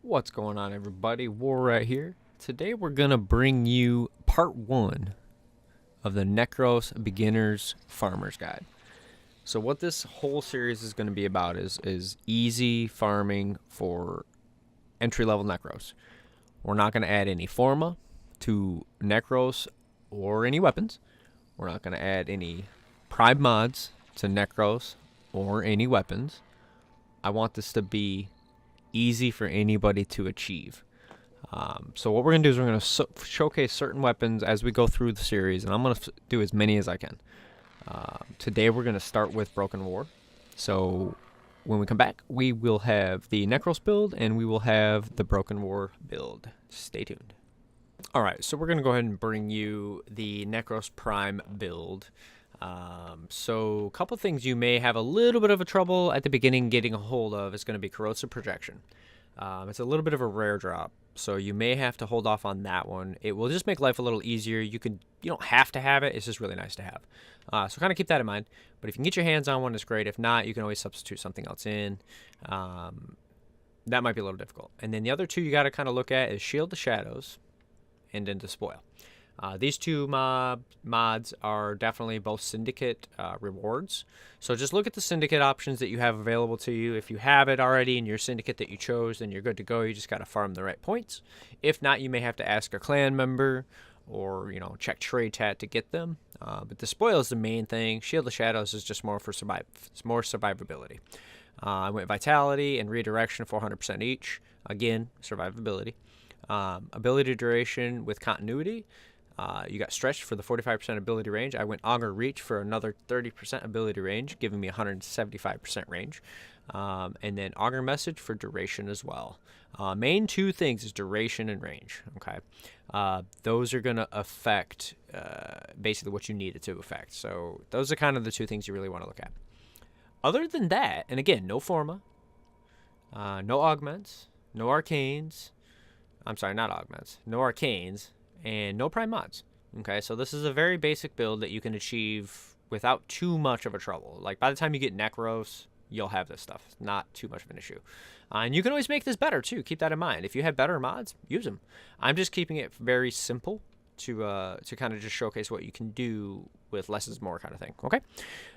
What's going on, everybody? War right here. Today we're gonna bring you part 1 of the Necros Beginner's Farmer's Guide. So what this whole series is going to be about is easy farming for entry-level Necros. We're not going to add any forma to Necros or any weapons. We're not going to add any prime mods to Necros or any weapons. I want this to be easy for anybody to achieve. So what we're going to do is we're going to showcase certain weapons as we go through the series, and I'm going to do as many as I can. Today we're going to start with Broken War. So when we come back, we will have the Necros build, and we will have the Broken War build. Stay tuned. Alright, so we're going to go ahead and bring you the Necros Prime build. So a couple things you may have a little bit of a trouble at the beginning getting a hold of is going to be Corrosive Projection. It's a little bit of a rare drop, so you may have to hold off on that one. It will just make life a little easier. You don't have to have it. It's just really nice to have. So kind of keep that in mind. But if you can get your hands on one, it's great. If not, you can always substitute something else in. That might be a little difficult. And then the other two you got to kind of look at is Shield the Shadows and then Despoil. These two mods are definitely both Syndicate rewards. So just look at the Syndicate options that you have available to you. If you have it already in your Syndicate that you chose, then you're good to go. You just got to farm the right points. If not, you may have to ask a clan member or, check Trade Tat to get them. But Despoil is the main thing. Shield of Shadows is just more for more survivability. I went Vitality and Redirection 400% each. Again, survivability. Ability duration with continuity. You got Stretched for the 45% ability range. I went Augur Reach for another 30% ability range, giving me 175% range. And then Augur Message for duration as well. Main two things is duration and range. Okay, those are going to affect basically what you need it to affect. So those are kind of the two things you really want to look at. Other than that, and again, no Forma, no Augments, no Arcanes. I'm sorry, not Augments. No Arcanes. And no prime mods. Okay, so this is a very basic build that you can achieve without too much of a trouble. Like, by the time you get Necros, you'll have this stuff. It's not too much of an issue. And you can always make this better, too. Keep that in mind. If you have better mods, use them. I'm just keeping it very simple to kind of just showcase what you can do with less is more kind of thing. Okay?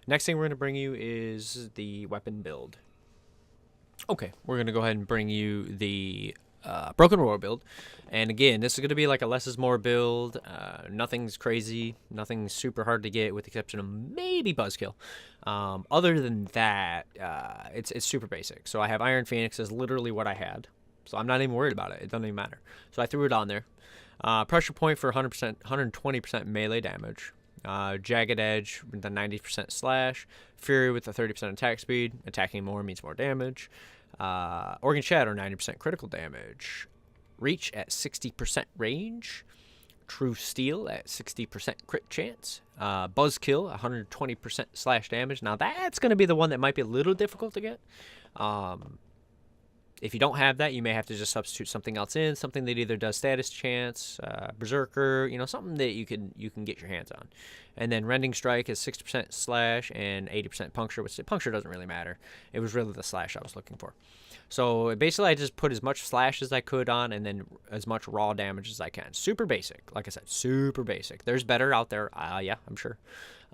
Next thing we're going to bring you is the weapon build. Okay, we're going to go ahead and bring you the Broken War build, and again, this is going to be like a less is more build. Nothing's crazy, nothing's super hard to get with the exception of maybe Buzzkill. Other than that, it's super basic. So I have Iron Phoenix is literally what I had, so I'm not even worried about it. It doesn't even matter. So I threw it on there. Pressure Point for 100%, 120% melee damage. Jagged Edge with the 90% slash. Fury with the 30% attack speed. Attacking more means more damage. Organ Shatter, 90% critical damage. Reach at 60% range. True Steel at 60% crit chance. Buzzkill, 120% slash damage. Now that's going to be the one that might be a little difficult to get. If you don't have that, you may have to just substitute something else in, something that either does status chance, berserker, something that you can get your hands on. And then Rending Strike is 60% slash and 80% puncture, which puncture doesn't really matter. It was really the slash I was looking for. So basically I just put as much slash as I could on and then as much raw damage as I can. Super basic. Like I said, super basic. There's better out there. Yeah, I'm sure.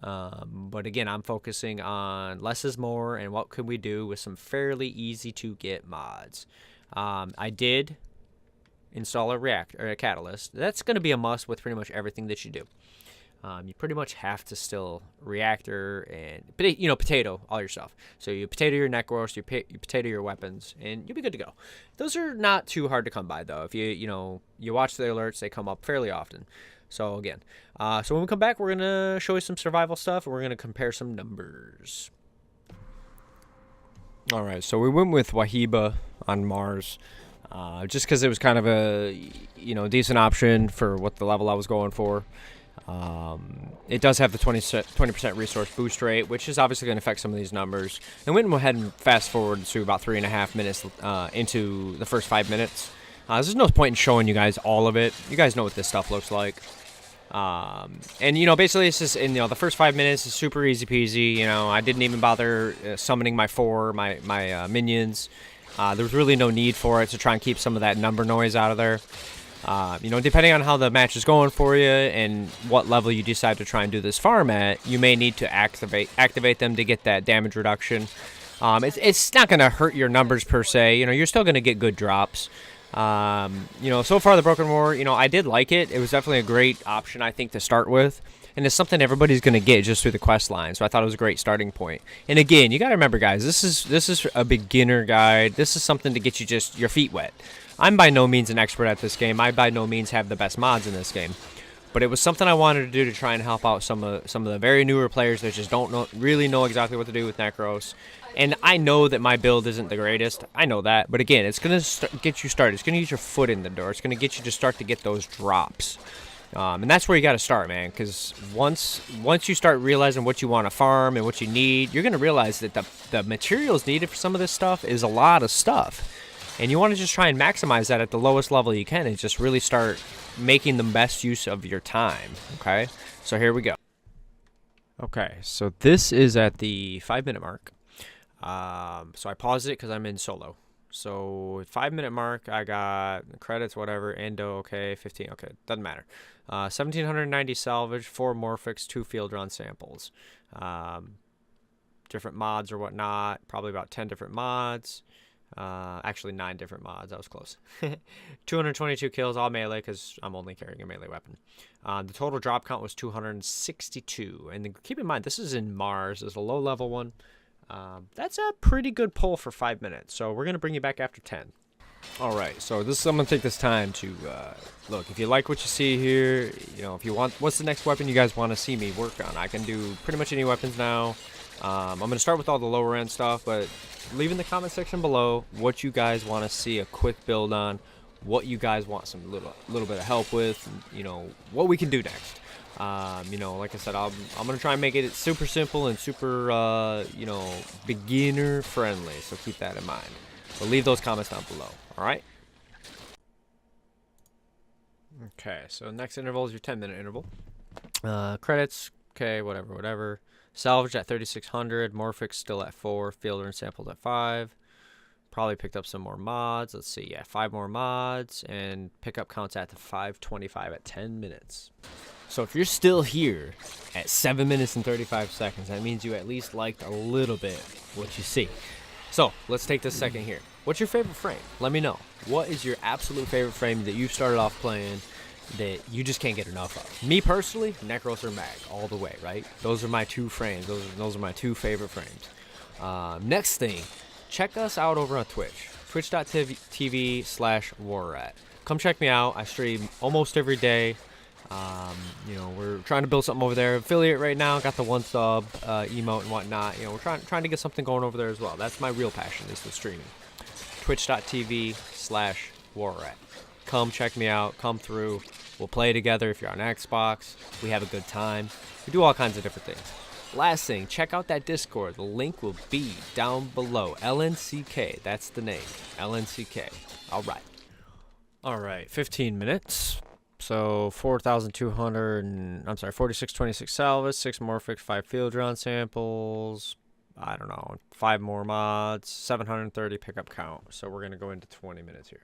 But again, I'm focusing on less is more and what could we do with some fairly easy to get mods. I did install a catalyst. That's going to be a must with pretty much everything that you do. You pretty much have to still reactor and potato all your stuff. So you potato your Necros, you potato your weapons, and you'll be good to go. Those are not too hard to come by though. If you watch the alerts, they come up fairly often. So again, so when we come back, we're gonna show you some survival stuff, and we're gonna compare some numbers. All right, so we went with Wahiba on Mars, just because it was kind of a decent option for what the level I was going for. It does have the 20% resource boost rate, which is obviously going to affect some of these numbers. And we went ahead and fast forward to about 3.5 minutes into the first 5 minutes. There's no point in showing you guys all of it. You guys know what this stuff looks like. And basically it's just in the first 5 minutes is super easy peasy. I didn't even bother summoning my minions. There was really no need for it to try and keep some of that number noise out of there. You know, depending on how the match is going for you and what level you decide to try and do this farm at, you may need to activate them to get that damage reduction. It's not going to hurt your numbers per se. You know, you're still going to get good drops. You know, so far the Broken War, you know, I did like it. It was definitely a great option, I think, to start with. And it's something everybody's going to get just through the quest line. So I thought it was a great starting point. And again, you got to remember, guys, this is a beginner guide. This is something to get you just your feet wet. I'm by no means an expert at this game. I by no means have the best mods in this game. But it was something I wanted to do to try and help out some of the very newer players that just don't really know exactly what to do with Necros. And I know that my build isn't the greatest. I know that. But again, it's going to get you started. It's going to get your foot in the door. It's going to get you to start to get those drops. And that's where you got to start, man. Because once you start realizing what you want to farm and what you need, you're going to realize that the materials needed for some of this stuff is a lot of stuff. And you want to just try and maximize that at the lowest level you can and just really start making the best use of your time, okay? So here we go. Okay, so this is at the 5-minute mark. So I paused it because I'm in solo. So 5-minute mark, I got credits, whatever, endo, okay, 15, okay, doesn't matter. 1,790 salvage, 4 morphics, 2 field drawn samples. Different mods or whatnot, probably about 10 different mods. Actually 9 different mods. I was close. 222 kills, all melee, because I'm only carrying a melee weapon. The total drop count was 262. And then keep in mind, this is in Mars. It's a low-level one. That's a pretty good pull for 5 minutes. So we're going to bring you back after 10. All right, so I'm going to take this time to look. If you like what you see here, you know, if you want, what's the next weapon you guys want to see me work on? I can do pretty much any weapons now. I'm going to start with all the lower end stuff, but leave in the comment section below what you guys want to see a quick build on, what you guys want some little bit of help with, and, you know, what we can do next. You know, like I said, I'm going to try and make it super simple and super, you know, beginner friendly, so keep that in mind. But leave those comments down below, all right? Okay, so next interval is your 10-minute interval. Credits, okay, whatever. Salvage at 3,600, Morphic still at 4, Fielder and Samples at 5. Probably picked up some more mods. Let's see, yeah, 5 more mods, and pickup counts at the 525 at 10 minutes. So if you're still here at 7 minutes and 35 seconds, that means you at least liked a little bit what you see. So let's take this second here. What's your favorite frame? Let me know. What is your absolute favorite frame that you started off playing that you just can't get enough of? Me personally, Necros or Mag, all the way, right? Those are my 2 frames. Those are my 2 favorite frames. Next thing, check us out over on Twitch. Twitch.tv/warrat. Come check me out. I stream almost every day. You know, we're trying to build something over there. Affiliate right now, got the 1 sub emote and whatnot. You know, we're trying to get something going over there as well. That's my real passion, is the streaming. Twitch.tv/warrat. Come check me out. Come through. We'll play together if you're on Xbox. We have a good time. We do all kinds of different things. Last thing, check out that Discord. The link will be down below. LNCK, that's the name. LNCK. All right, 15 minutes. So 4626 salvage, 6 morphic, 5 field drawn samples. I don't know, 5 more mods, 730 pickup count. So we're going to go into 20 minutes here.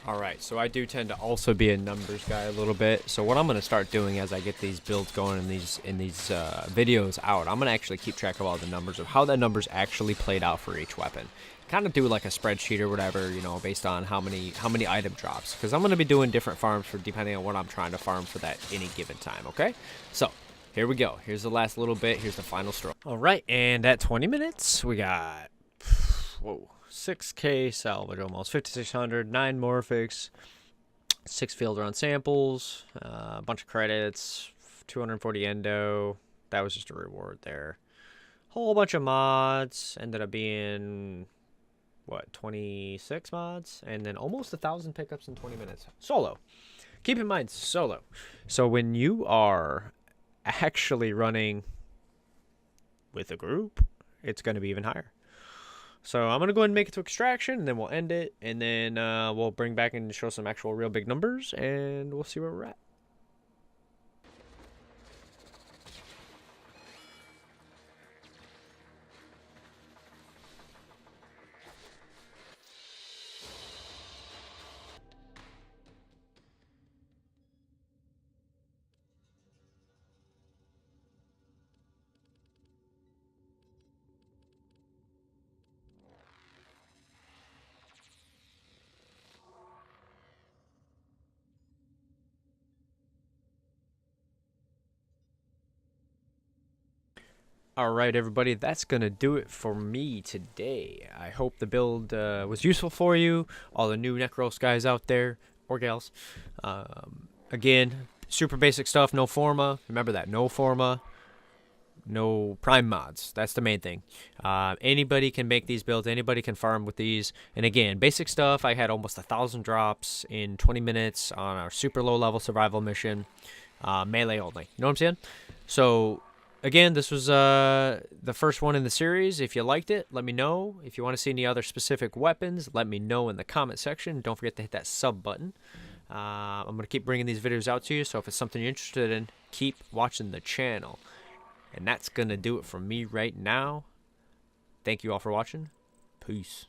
Alright, so I do tend to also be a numbers guy a little bit. So what I'm going to start doing as I get these builds going in these videos out, I'm going to actually keep track of all the numbers of how the numbers actually played out for each weapon. Kind of do like a spreadsheet or whatever, you know, based on how many item drops. Because I'm going to be doing different farms for depending on what I'm trying to farm for that any given time, okay? So here we go. Here's the last little bit. Here's the final stroke. Alright, and at 20 minutes, we got... Whoa. 6K salvage almost, 5,600, 9 morphics, 6 field run samples, a bunch of credits, 240 endo. That was just a reward there. Whole bunch of mods, ended up being, what, 26 mods? And then almost 1,000 pickups in 20 minutes. Solo. Keep in mind, solo. So when you are actually running with a group, it's going to be even higher. So I'm going to go ahead and make it to extraction, and then we'll end it, and then we'll bring back and show some actual real big numbers, and we'll see where we're at. All right, everybody, that's going to do it for me today. I hope the build was useful for you, all the new Necros guys out there, or gals. Again, super basic stuff, no forma. Remember that, no forma, no prime mods. That's the main thing. Anybody can make these builds. Anybody can farm with these. And again, basic stuff. I had almost 1,000 drops in 20 minutes on our super low level survival mission. Melee only. You know what I'm saying? So again, this was the first one in the series. If you liked it, let me know. If you want to see any other specific weapons, let me know in the comment section. Don't forget to hit that sub button. I'm going to keep bringing these videos out to you, so if it's something you're interested in, keep watching the channel. And that's going to do it for me right now. Thank you all for watching. Peace.